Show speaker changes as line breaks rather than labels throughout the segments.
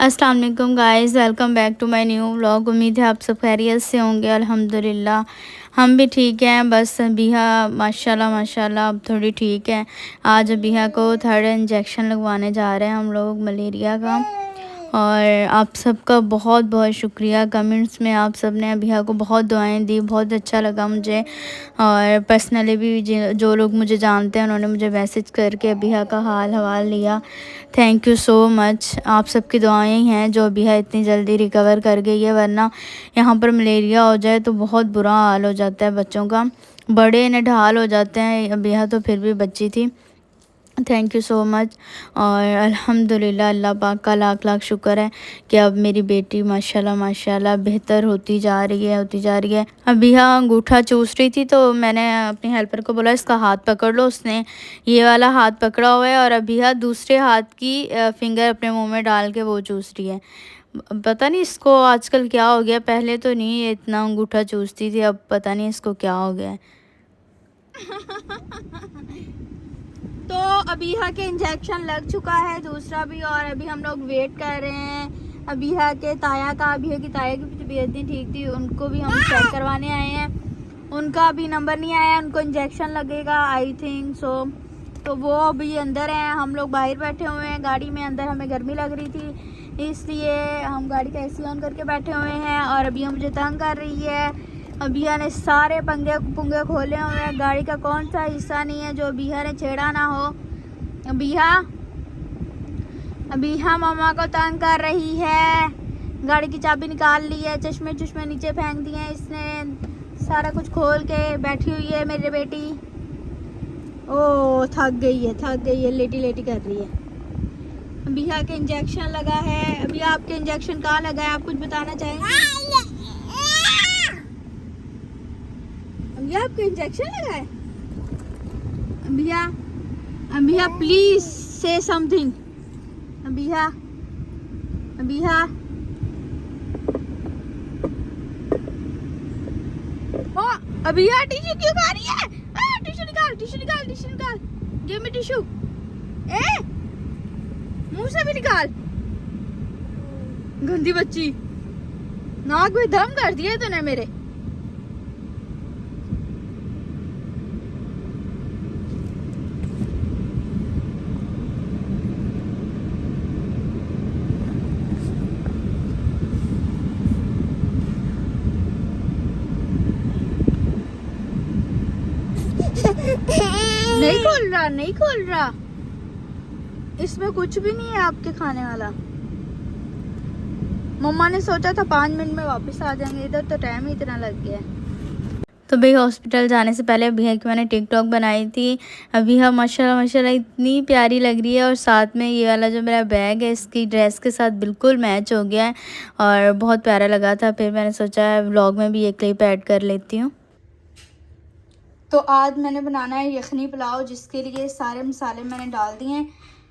अस्सलाम वालेकुम guys, welcome back to my new vlog. उम्मीद है आप सब खैरियत से होंगे। अल्हम्दुलिल्लाह हम भी ठीक हैं। बस अबिहा माशाल्लाह माशाल्लाह अब थोड़ी ठीक है। आज अबिहा को 3rd इंजेक्शन लगवाने जा रहे हैं हम लोग मलेरिया का। और आप सबका बहुत बहुत शुक्रिया। कमेंट्स में आप सब ने अबिहा को बहुत दुआएं दी, बहुत अच्छा लगा मुझे। और पर्सनली भी जो लोग मुझे जानते हैं उन्होंने मुझे मैसेज करके अबिहा का हाल हवाल लिया। Thank you so much. आप सबकी दुआएं ही हैं जो अबिहा इतनी जल्दी रिकवर कर गई है, वरना यहाँ पर मलेरिया हो जाए तो बहुत बुरा हाल हो जाता है बच्चों का। बड़े निढाल हो जाते हैं, अबिहा तो फिर भी बच्ची थी। Thank you so much. और अल्हम्दुलिल्लाह अल्लाह पाक का लाख लाख शुक्र है कि अब मेरी बेटी माशाल्लाह माशाल्लाह बेहतर होती जा रही है। अबिहा अंगूठा चूस रही थी तो मैंने अपनी हेल्पर को बोला इसका हाथ पकड़ लो। उसने ये वाला हाथ पकड़ा हुआ है और अबिहा दूसरे हाथ की फिंगर अपने मुंह में डाल के वो चूस रही है। पता नहीं इसको आजकल क्या हो गया, पहले तो नहीं ये इतना अंगूठा चूसती थी, अब पता नहीं इसको क्या हो गया है। तो अबिहा के इंजेक्शन लग चुका है, दूसरा भी, और अभी हम लोग वेट कर रहे हैं अबिहा के ताया का। अबिहा की ताया की तबीयत नहीं ठीक थी, उनको भी हम चेक करवाने आए हैं। उनका अभी नंबर नहीं आया, उनको इंजेक्शन लगेगा आई थिंक सो। तो वो अभी अंदर हैं, हम लोग बाहर बैठे हुए हैं गाड़ी में। अंदर हमें गर्मी लग रही थी इसलिए हम गाड़ी का एसी ऑन करके बैठे हुए हैं। और अबिहा मुझे तंग कर रही है। अबिहा ने सारे पंगे पुंगे खोले हुए हैं, गाड़ी का कौन सा हिस्सा नहीं है जो अबिहा ने छेड़ा ना हो। अबिहा मामा को तंग कर रही है। गाड़ी की चाबी निकाल ली है, चश्मे चश्मे नीचे फेंक दिए हैं इसने, सारा कुछ खोल के बैठी हुई है मेरी बेटी। ओ थक गई है, लेटी लेटी कर रही है। अबिहा के इंजेक्शन लगा है। अभी आपके इंजेक्शन कहाँ लगा है, आप कुछ बताना चाहेंगे? अबिहा आपको इंजेक्शन लगा है? Abiha please say something. Abiha oh Abiha tissue क्यों खा रही है? टिश्यू निकाल। Give me tissue. ए मुंह से भी निकाल, गंदी बच्ची। नाक में दम कर दिया तूने मेरे। नहीं खोल रहा, इसमें कुछ भी नहीं है आपके खाने वाला। मम्मा ने सोचा था 5 मिनट में वापस आ जाएंगे, इधर तो टाइम ही इतना लग गया है। तो भाई हॉस्पिटल जाने से पहले अबिहा की मैंने टिकटॉक बनाई थी। अबिहा माशाल्लाह माशाल्लाह इतनी प्यारी लग रही है। और साथ में ये वाला जो मेरा बैग है इसकी ड्रेस के साथ बिल्कुल मैच हो गया है और बहुत प्यारा लगा था। फिर मैंने सोचा व्लॉग में भी ये क्लिप ऐड कर लेती हूँ। तो आज मैंने बनाना है यखनी पुलाव, जिसके लिए सारे मसाले मैंने डाल दिए हैं।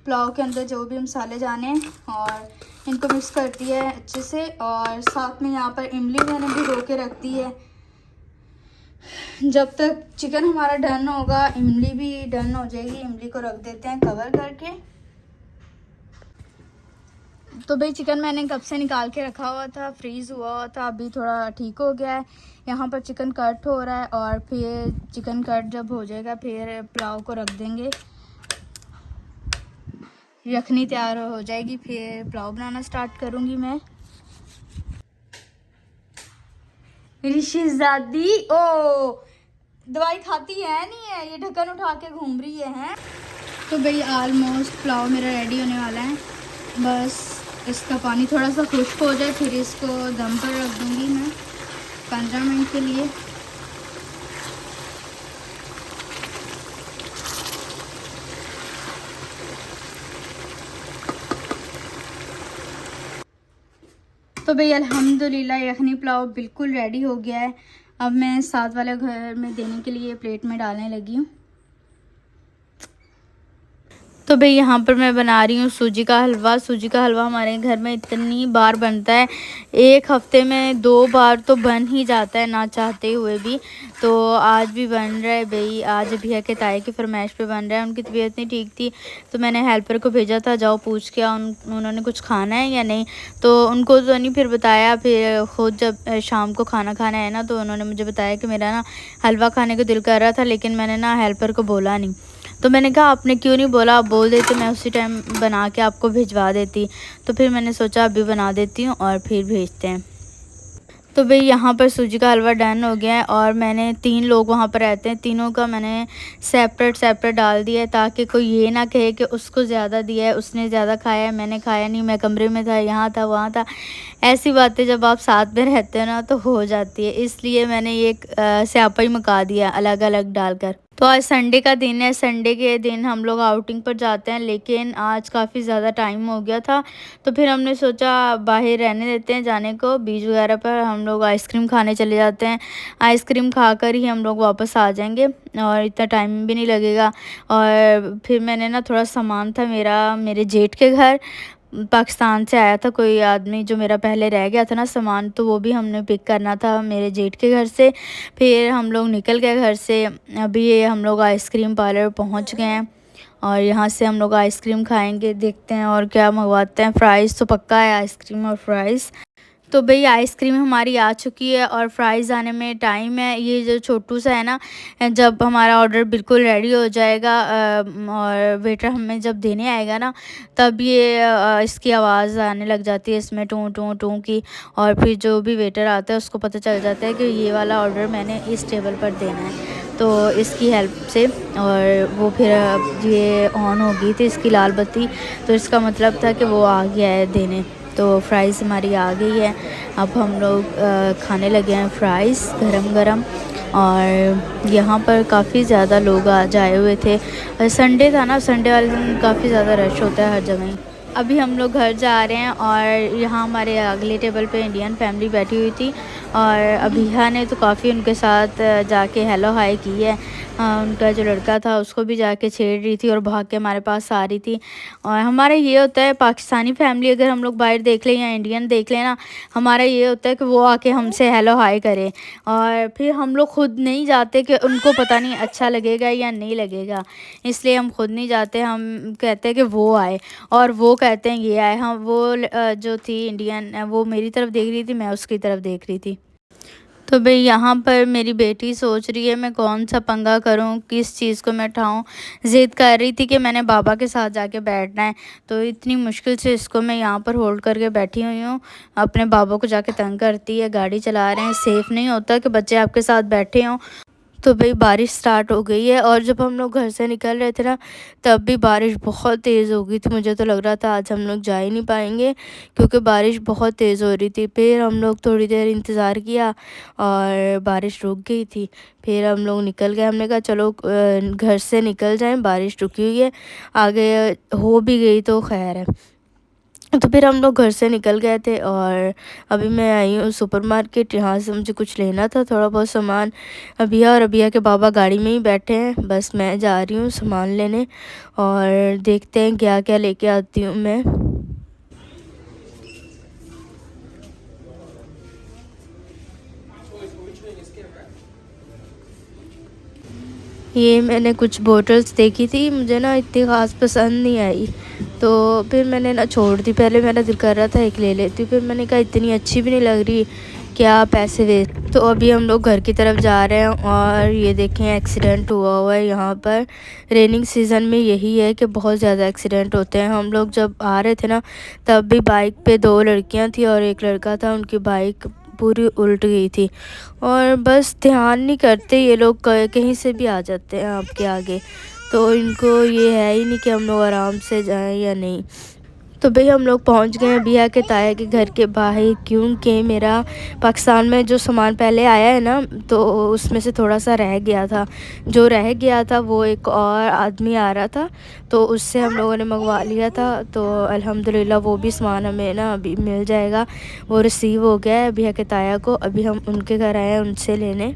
पुलाव के अंदर जो भी मसाले जाने हैं और इनको मिक्स कर दिया है अच्छे से। और साथ में यहाँ पर इमली मैंने भिगो के रख दी है। जब तक चिकन हमारा डन होगा इमली भी डन हो जाएगी। इमली को रख देते हैं कवर करके। तो भाई चिकन मैंने कब से निकाल के रखा हुआ था, फ्रीज़ हुआ था, अभी थोड़ा ठीक हो गया है। यहाँ पर चिकन कट हो रहा है और फिर चिकन कट जब हो जाएगा फिर पुलाव को रख देंगे। यखनी तैयार हो जाएगी फिर पुलाव बनाना स्टार्ट करूँगी मैं। ऋषिज़ादी ओ दवाई खाती है नहीं है, ये ढक्कन उठा के घूम रही है। तो भाई ऑलमोस्ट पुलाव मेरा रेडी होने वाला है। बस इसका पानी थोड़ा सा खुश्क हो जाए फिर इसको दम पर रख दूंगी मैं 15 मिनट के लिए। तो भाई अल्हम्दुलिल्लाह यखनी पुलाव बिल्कुल रेडी हो गया है। अब मैं साथ वाले घर में देने के लिए प्लेट में डालने लगी हूँ। तो भई यहाँ पर मैं बना रही हूँ सूजी का हलवा। सूजी का हलवा हमारे घर में इतनी बार बनता है, 1 हफ़्ते में 2 बार तो बन ही जाता है ना चाहते हुए भी। तो आज भी बन रहा है भई, आज भैया के ताए की फ़रमाइश पे बन रहा है। उनकी तबीयत नहीं ठीक थी, तो मैंने हेल्पर को भेजा था, जाओ पूछ के आओ उन्होंने कुछ खाना है या नहीं। तो उनको तो नहीं फिर बताया, फिर खुद जब शाम को खाना खाना है ना, तो उन्होंने मुझे बताया कि मेरा ना हलवा खाने को दिल कर रहा था, लेकिन मैंने ना हेल्पर को बोला नहीं। तो मैंने कहा आपने क्यों नहीं बोला, आप बोल देते मैं उसी टाइम बना के आपको भिजवा देती। तो फिर मैंने सोचा अभी बना देती हूँ और फिर भेजते हैं। तो भई यहाँ पर सूजी का हलवा डन हो गया है और मैंने 3 लोग वहाँ पर रहते हैं, तीनों का मैंने सेपरेट डाल दिया है, ताकि कोई ये ना कहे कि उसको ज़्यादा दिया है, उसने ज़्यादा खाया है, मैंने खाया नहीं, मैं कमरे में था, यहाँ था, वहाँ था। ऐसी बातें जब आप साथ में रहते हो ना तो हो जाती है, इसलिए मैंने ये स्यापा ही मचा दिया अलग-अलग डालकर। तो आज संडे का दिन है, संडे के दिन हम लोग आउटिंग पर जाते हैं, लेकिन आज काफ़ी ज़्यादा टाइम हो गया था, तो फिर हमने सोचा बाहर रहने देते हैं जाने को। बीच वगैरह पर हम लोग आइसक्रीम खाने चले जाते हैं, आइसक्रीम खाकर ही हम लोग वापस आ जाएंगे और इतना टाइम भी नहीं लगेगा। और फिर मैंने ना थोड़ा सामान था मेरा, मेरे जेठ के घर पाकिस्तान से आया था कोई आदमी, जो मेरा पहले रह गया था ना सामान, तो वो भी हमने पिक करना था मेरे जेठ के घर से। फिर हम लोग निकल गए घर से। अभी ये हम लोग आइसक्रीम पार्लर पहुंच गए हैं और यहाँ से हम लोग आइसक्रीम खाएंगे, देखते हैं और क्या मंगवाते हैं। फ्राइज़ तो पक्का है, आइसक्रीम और फ्राइज़। तो भई आइसक्रीम हमारी आ चुकी है और फ्राइज़ आने में टाइम है। ये जो छोटू सा है ना, जब हमारा ऑर्डर बिल्कुल रेडी हो जाएगा और वेटर हमें जब देने आएगा ना, तब ये इसकी आवाज़ आने लग जाती है इसमें टूँ टूँ टूँ की। और फिर जो भी वेटर आता है उसको पता चल जाता है कि ये वाला ऑर्डर मैंने इस टेबल पर देना है। तो इसकी हेल्प से, और वो फिर ये ऑन हो गई थी इसकी लाल बत्ती, तो इसका मतलब था कि वो आ गया है देने। तो फ्राइज़ हमारी आ गई है। अब हम लोग खाने लगे हैं फ़्राइज़ गरम-गरम। और यहाँ पर काफ़ी ज़्यादा लोग आज आए हुए थे। संडे था ना, संडे वाले दिन काफ़ी ज़्यादा रश होता है हर जगह ही। अभी हम लोग घर जा रहे हैं और यहाँ हमारे अगले टेबल पे इंडियन फैमिली बैठी हुई थी और अभिया ने तो काफ़ी उनके साथ जाके हेलो हाय की है। उनका जो लड़का था उसको भी जाके छेड़ रही थी और भाग के हमारे पास आ रही थी। और हमारा ये होता है पाकिस्तानी फैमिली, अगर हम लोग बाहर देख लें या इंडियन देख लें ना, हमारा ये होता है कि वो आके हमसे हेलो हाय करें और फिर हम लोग खुद नहीं जाते कि उनको पता नहीं अच्छा लगेगा या नहीं लगेगा, इसलिए हम खुद नहीं जाते। हम कहते हैं कि वो आए और वो कहते हैं ये आए। हम वो जो थी इंडियन, वो मेरी तरफ देख रही थी, मैं उसकी तरफ देख रही थी। तो भई यहाँ पर मेरी बेटी सोच रही है मैं कौन सा पंगा करूँ, किस चीज़ को मैं उठाऊँ। ज़िद कर रही थी कि मैंने बाबा के साथ जाके बैठना है, तो इतनी मुश्किल से इसको मैं यहाँ पर होल्ड करके बैठी हुई हूँ। अपने बाबा को जाके तंग करती है, गाड़ी चला रहे हैं, सेफ़ नहीं होता कि बच्चे आपके साथ बैठे हों। तो भई बारिश स्टार्ट हो गई है और जब हम लोग घर से निकल रहे थे ना, तब भी बारिश बहुत तेज़ हो गई थी। मुझे तो लग रहा था आज हम लोग जा ही नहीं पाएँगे, क्योंकि बारिश बहुत तेज़ हो रही थी। फिर हम लोग थोड़ी देर इंतज़ार किया और बारिश रुक गई थी। फिर हम लोग निकल गए, हमने कहा चलो घर से निकल जाएँ, बारिश रुकी हुई है, आगे हो भी गई तो खैर है। तो फिर हम लोग घर से निकल गए थे और अभी मैं आई हूँ सुपरमार्केट। यहाँ से मुझे कुछ लेना था, थोड़ा बहुत सामान। अभिया और अभिया के बाबा गाड़ी में ही बैठे हैं, बस मैं जा रही हूँ सामान लेने और देखते हैं क्या क्या लेके आती हूँ मैं। ये मैंने कुछ बॉटल्स देखी थी, मुझे ना इतनी ख़ास पसंद नहीं आई, तो फिर मैंने ना छोड़ दी। पहले मेरा दिल कर रहा था एक ले लेती, फिर मैंने कहा इतनी अच्छी भी नहीं लग रही, क्या पैसे वेस्ट। तो अभी हम लोग घर की तरफ जा रहे हैं और ये देखें एक्सीडेंट हुआ है यहाँ पर। रेनिंग सीज़न में यही है कि बहुत ज़्यादा एक्सीडेंट होते हैं। हम लोग जब आ रहे थे ना, तब भी बाइक पे 2 लड़कियाँ थी और एक लड़का था, उनकी बाइक पूरी उल्ट गई थी। और बस ध्यान नहीं करते ये लोग, कहीं से भी आ जाते हैं आपके आगे, तो इनको ये है ही नहीं कि हम लोग आराम से जाएं या नहीं। तो भई हम लोग पहुंच गए हैं बिया के ताया के घर के बाहर, क्योंकि मेरा पाकिस्तान में जो सामान पहले आया है ना, तो उसमें से थोड़ा सा रह गया था। जो रह गया था वो एक और आदमी आ रहा था, तो उससे हम लोगों ने मंगवा लिया था। तो अल्हम्दुलिल्लाह वो भी सामान हमें ना अभी मिल जाएगा, वो रिसीव हो गया है बिया के ताया को। अभी हम उनके घर आए हैं उनसे लेने।